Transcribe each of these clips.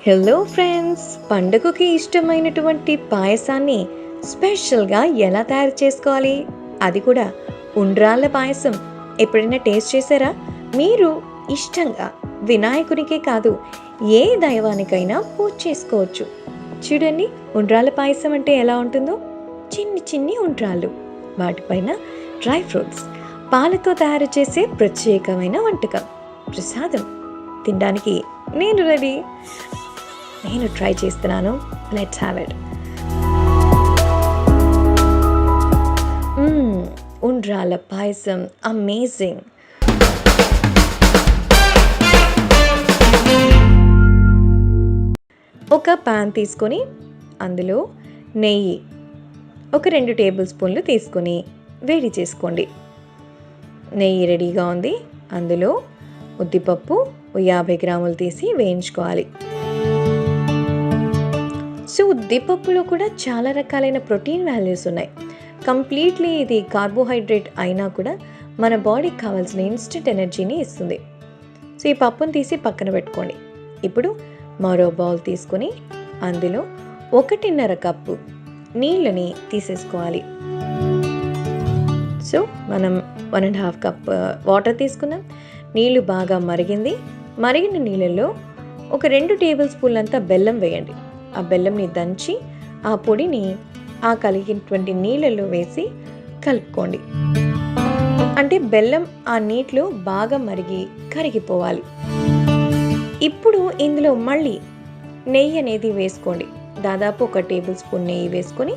Hello friends, పండుగకి ఇష్టమైనటువంటి పాయసాన్ని స్పెషల్గా ఎలా తయారు చేసుకోవాలి, అది కూడా ఉండ్రాళ్ళ పాయసం ఎప్పుడైనా టేస్ట్ చేశారా? మీరు ఇష్టంగా వినాయకునికే కాదు, ఏ దైవానికైనా పూజ చేసుకోవచ్చు. చూడండి, ఉండ్రాళ్ళ పాయసం అంటే ఎలా ఉంటుందో. చిన్ని చిన్ని ఉండ్రాళ్ళు, వాటిపైన డ్రై ఫ్రూట్స్, పాలతో తయారు చేసే ప్రత్యేకమైన వంటకం, ప్రసాదం. తినడానికి నేను రెడీ. నేను ట్రై చేస్తున్నాను. Let's have it. ఉండ్రాళ్ళ పాయసం అమేజింగ్. ఒక పాన్ తీసుకొని అందులో నెయ్యి ఒక 2 టేబుల్ స్పూన్లు తీసుకొని వేడి చేసుకోండి. నెయ్యి రెడీగా ఉంది. అందులో ఉద్దిపప్పు 50 గ్రాములు తీసి వేయించుకోవాలి. సో ఉద్దిపప్పులో కూడా చాలా రకాలైన ప్రోటీన్ వాల్యూస్ ఉన్నాయి. కంప్లీట్లీ ఇది కార్బోహైడ్రేట్ అయినా కూడా మన బాడీకి కావాల్సిన ఇన్స్టెంట్ ఎనర్జీని ఇస్తుంది. సో ఈ పప్పును తీసి పక్కన పెట్టుకోండి. ఇప్పుడు మరో బౌల్ తీసుకొని అందులో 1.5 కప్పు నీళ్ళని తీసేసుకోవాలి. సో మనం 1.5 కప్ వాటర్ తీసుకున్నాం. నీళ్ళు బాగా మరిగింది. మరిగిన నీళ్ళల్లో ఒక 2 టేబుల్ స్పూన్లంతా బెల్లం వేయండి. ఆ బెల్లంని దంచి ఆ పొడిని ఆ కలిగినటువంటి నీళ్ళల్లో వేసి కలుపుకోండి. అంటే బెల్లం ఆ నీటిలో బాగా మరిగి కరిగిపోవాలి. ఇప్పుడు ఇందులో మళ్ళీ నెయ్యి అనేది వేసుకోండి. దాదాపు 1 టేబుల్ స్పూన్ నెయ్యి వేసుకొని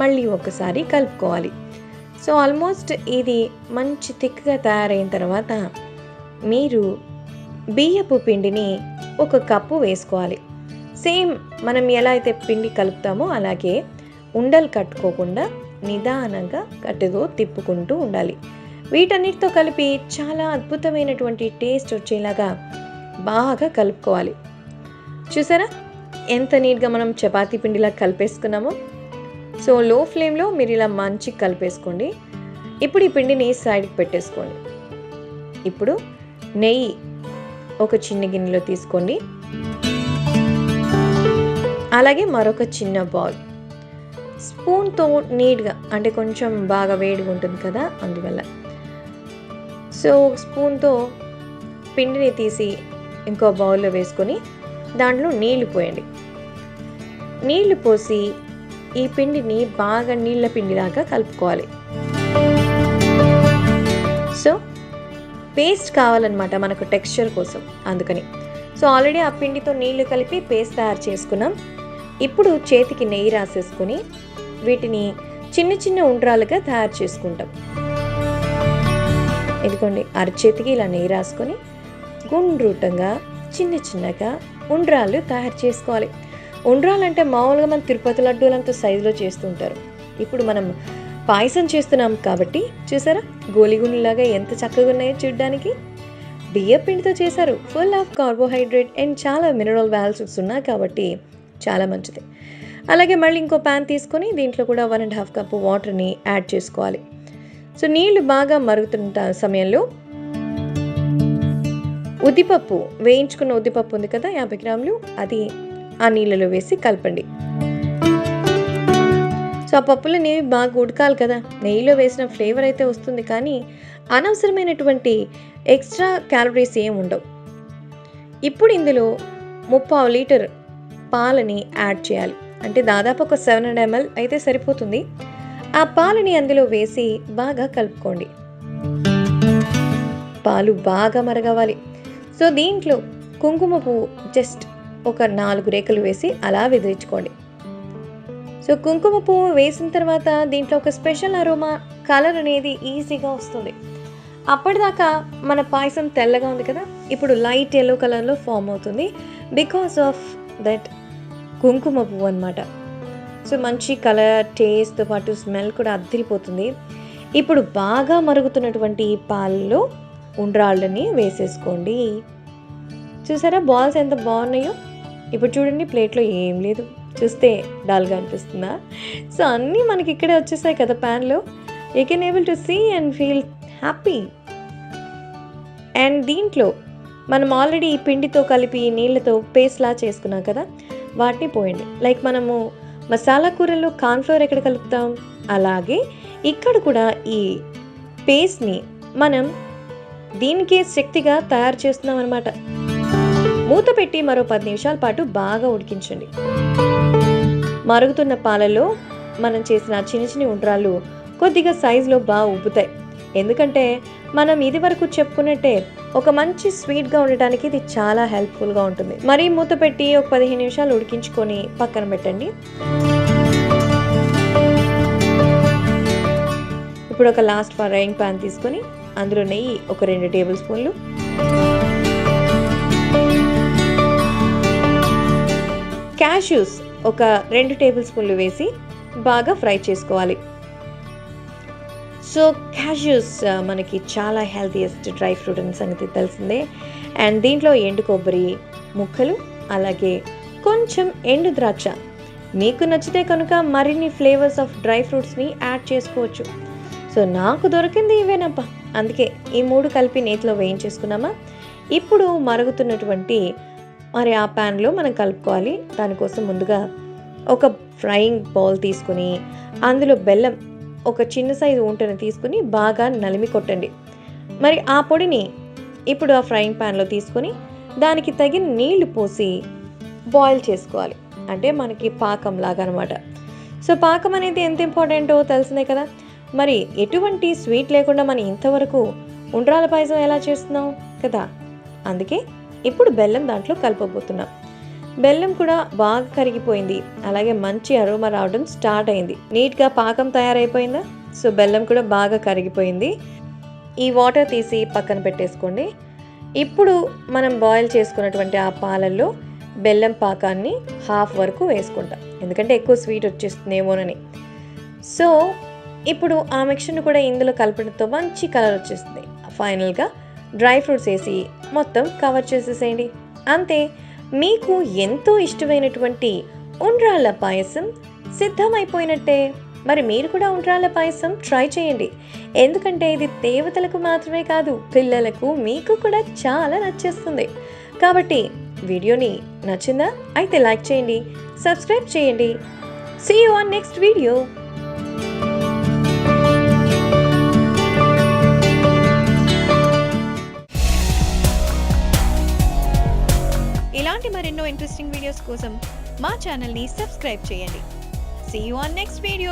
మళ్ళీ ఒకసారి కలుపుకోవాలి. సో ఆల్మోస్ట్ ఇది మంచి థిక్గా తయారైన తర్వాత మీరు బియ్యపు పిండిని 1 కప్పు వేసుకోవాలి. సేమ్ మనం ఎలా అయితే పిండి కలుపుతామో అలాగే ఉండలు కట్టుకోకుండా నిదానంగా గట్టిగా తిప్పుకుంటూ ఉండాలి. వీటన్నిటితో కలిపి చాలా అద్భుతమైనటువంటి టేస్ట్ వచ్చేలాగా బాగా కలుపుకోవాలి. చూసారా ఎంత నీట్గా మనం చపాతీ పిండిలా కలిపేసుకున్నామో. సో లో ఫ్లేమ్లో మీరు ఇలా మంచిగా కలిపేసుకోండి. ఇప్పుడు ఈ పిండిని సైడ్కి పెట్టేసుకోండి. ఇప్పుడు నెయ్యి ఒక చిన్న గిన్నెలో తీసుకోండి. అలాగే మరొక చిన్న బౌల్, స్పూన్తో నీట్గా, అంటే కొంచెం బాగా వేడిగా ఉంటుంది కదా అందువల్ల. సో స్పూన్తో పిండిని తీసి ఇంకో బౌల్లో వేసుకొని దాంట్లో నీళ్లు పోయండి. నీళ్లు పోసి ఈ పిండిని బాగా నీళ్ళ పిండిలాగా కలుపుకోవాలి. సో పేస్ట్ కావాలన్నమాట మనకు టెక్స్చర్ కోసం, అందుకని. సో ఆల్రెడీ ఆ పిండితో నీళ్లు కలిపి పేస్ట్ తయారు చేసుకున్నాం. ఇప్పుడు చేతికి నెయ్యి రాసేసుకొని వీటిని చిన్న చిన్న ఉండ్రాలుగా తయారు చేసుకుంటాం. ఇదిగోండి, అరచేతికి ఇలా నెయ్యి రాసుకొని గుండ్రూటంగా చిన్న చిన్నగా ఉండ్రాళ్ళు తయారు చేసుకోవాలి. ఉండ్రాలు అంటే మామూలుగా మనం తిరుపతి లడ్డూలంత సైజులో చేస్తుంటారు. ఇప్పుడు మనం పాయసం చేస్తున్నాం కాబట్టి చూసారా గోలిగుండ్లాగా ఎంత చక్కగా ఉన్నాయో చూడడానికి. బియ్య పిండితో చేశారు. ఫుల్ ఆఫ్ కార్బోహైడ్రేట్ అండ్ చాలా మినరల్ వాల్యూస్ ఉన్నాయి కాబట్టి చాలా మంచిది. అలాగే మళ్ళీ ఇంకో ప్యాన్ తీసుకొని దీంట్లో కూడా 1.5 కప్పు వాటర్ని యాడ్ చేసుకోవాలి. సో నీళ్లు బాగా మరుగుతున్న సమయంలో ఉద్దిపప్పు, వేయించుకున్న ఉద్దిపప్పు ఉంది కదా 50 గ్రాములు, అది ఆ నీళ్ళలో వేసి కలపండి. సో ఆ పప్పులు అనేవి బాగా ఉడకాలి కదా. నెయ్యిలో వేసిన ఫ్లేవర్ అయితే వస్తుంది, కానీ అనవసరమైనటువంటి ఎక్స్ట్రా క్యాలరీస్ ఏమి ఉండవు. ఇప్పుడు ఇందులో 3/4 లీటర్ పాలని యాడ్ చేయాలి. అంటే దాదాపు ఒక 700 ml అయితే సరిపోతుంది. ఆ పాలని అందులో వేసి బాగా కలుపుకోండి. పాలు బాగా మరగవాలి. సో దీంట్లో కుంకుమ పువ్వు జస్ట్ ఒక 4 రేకులు వేసి అలా విదిరించుకోండి. సో కుంకుమ పువ్వు వేసిన తర్వాత దీంట్లో ఒక స్పెషల్ అరోమా, కలర్ అనేది ఈజీగా వస్తుంది. అప్పటిదాకా మన పాయసం తెల్లగా ఉంది కదా, ఇప్పుడు లైట్ ఎల్లో కలర్లో ఫామ్ అవుతుంది. బికాస్ ఆఫ్ దట్ కుంకుమ పువ్వు అనమాట. సో మంచి కలర్, టేస్ట్తో పాటు స్మెల్ కూడా అద్దరిపోతుంది. ఇప్పుడు బాగా మరుగుతున్నటువంటి పాలలో ఉండ్రాళ్ళని వేసేసుకోండి. చూసారా బాల్స్ ఎంత బాగున్నాయో. ఇప్పుడు చూడండి, ప్లేట్లో ఏం లేదు, చూస్తే డల్గా అనిపిస్తుందా? సో అన్నీ మనకి ఇక్కడే వచ్చేసాయి కదా ప్యాన్లో. You can able to see and feel happy. And దీంట్లో మనం ఆల్రెడీ ఈ పిండితో కలిపి నీళ్ళతో పేస్ట్లా చేసుకున్నాం కదా, వాటిని పోయండి. లైక్ మనము మసాలా కూరల్లో కార్న్‌ఫ్లోర్ ఎక్కడ కలుపుతాం, అలాగే ఇక్కడ కూడా ఈ పేస్ట్‌ని మనం దీనికే శక్తిగా తయారు చేస్తున్నాం అనమాట. మూత పెట్టి మరో 10 నిమిషాల పాటు బాగా ఉడికించండి. మరుగుతున్న పాలలో మనం చేసిన చిన్న చిన్న ఉండ్రాళ్ళు కొద్దిగా సైజులో బాగా ఉబ్బుతాయి. ఎందుకంటే మనం ఇది వరకు చెప్పుకున్నట్టే ఒక మంచి స్వీట్గా ఉండటానికి ఇది చాలా హెల్ప్ఫుల్గా ఉంటుంది. మరీ మూత పెట్టి ఒక 15 నిమిషాలు ఉడికించుకొని పక్కన పెట్టండి. ఇప్పుడు ఒక లాస్ట్ ఫ్రైయింగ్ పాన్ తీసుకొని అందులో నెయ్యి ఒక 2 టేబుల్ స్పూన్లు, క్యాష్యూస్ ఒక 2 టేబుల్ స్పూన్లు వేసి బాగా ఫ్రై చేసుకోవాలి. సో క్యాష్యూస్ మనకి చాలా హెల్తీయెస్ట్ డ్రై ఫ్రూట్ అనే సంగతి తెలిసిందే. అండ్ దీంట్లో ఎండు కొబ్బరి ముక్కలు, అలాగే కొంచెం ఎండు ద్రాక్ష, మీకు నచ్చితే కనుక మరిన్ని ఫ్లేవర్స్ ఆఫ్ డ్రై ఫ్రూట్స్ని యాడ్ చేసుకోవచ్చు. సో నాకు దొరికింది ఇవేనప్పా, అందుకే ఈ 3 కలిపి నేతిలో వేయించేసుకున్నామా. ఇప్పుడు మరుగుతున్నటువంటి మరి ఆ ప్యాన్లో మనం కలుపుకోవాలి. దానికోసం ముందుగా ఒక ఫ్రైయింగ్ బౌల్ తీసుకుని అందులో బెల్లం ఒక చిన్న సైజు ఉంటని తీసుకుని బాగా నలిమి కొట్టండి. మరి ఆ పొడిని ఇప్పుడు ఆ ఫ్రైయింగ్ ప్యాన్లో తీసుకొని దానికి తగిన నీళ్లు పోసి బాయిల్ చేసుకోవాలి. అంటే మనకి పాకం లాగా అనమాట. సో పాకం అనేది ఎంత ఇంపార్టెంటో తెలిసిందే కదా. మరి ఎటువంటి స్వీట్ లేకుండా మనం ఇంతవరకు ఉండ్రాల పాయసం ఎలా చేస్తున్నాం కదా, అందుకే ఇప్పుడు బెల్లం దాంట్లో కలపబోతున్నాం. బెల్లం కూడా బాగా కరిగిపోయింది, అలాగే మంచి అరోమా రావడం స్టార్ట్ అయింది. నీట్గా పాకం తయారైపోయిందా. సో బెల్లం కూడా బాగా కరిగిపోయింది. ఈ వాటర్ తీసి పక్కన పెట్టేసుకోండి. ఇప్పుడు మనం బాయిల్ చేసుకున్నటువంటి ఆ పాలల్లో బెల్లం పాకాన్ని హాఫ్ వరకు వేసుకుంటాం, ఎందుకంటే ఎక్కువ స్వీట్ వచ్చేస్తుందేమోనని. సో ఇప్పుడు ఆ మిక్చర్ని కూడా ఇందులో కలపడంతో మంచి కలర్ వచ్చేస్తుంది. ఫైనల్గా డ్రై ఫ్రూట్స్ వేసి మొత్తం కవర్ చేసేసేయండి. అంతే, మీకు ఎంతో ఇష్టమైనటువంటి ఉండ్రాళ్ళ పాయసం సిద్ధమైపోయినట్టే. మరి మీరు కూడా ఉండ్రాళ్ళ పాయసం ట్రై చేయండి, ఎందుకంటే ఇది దేవతలకు మాత్రమే కాదు, పిల్లలకు మీకు కూడా చాలా నచ్చేస్తుంది. కాబట్టి వీడియోని నచ్చిందా? అయితే లైక్ చేయండి, సబ్స్క్రైబ్ చేయండి. See you on next video. ఇలాంటి మరెన్నో ఇంట్రెస్టింగ్ వీడియోస్ కోసం మా ఛానల్ని సబ్స్క్రైబ్ చేయండి. See you on next video.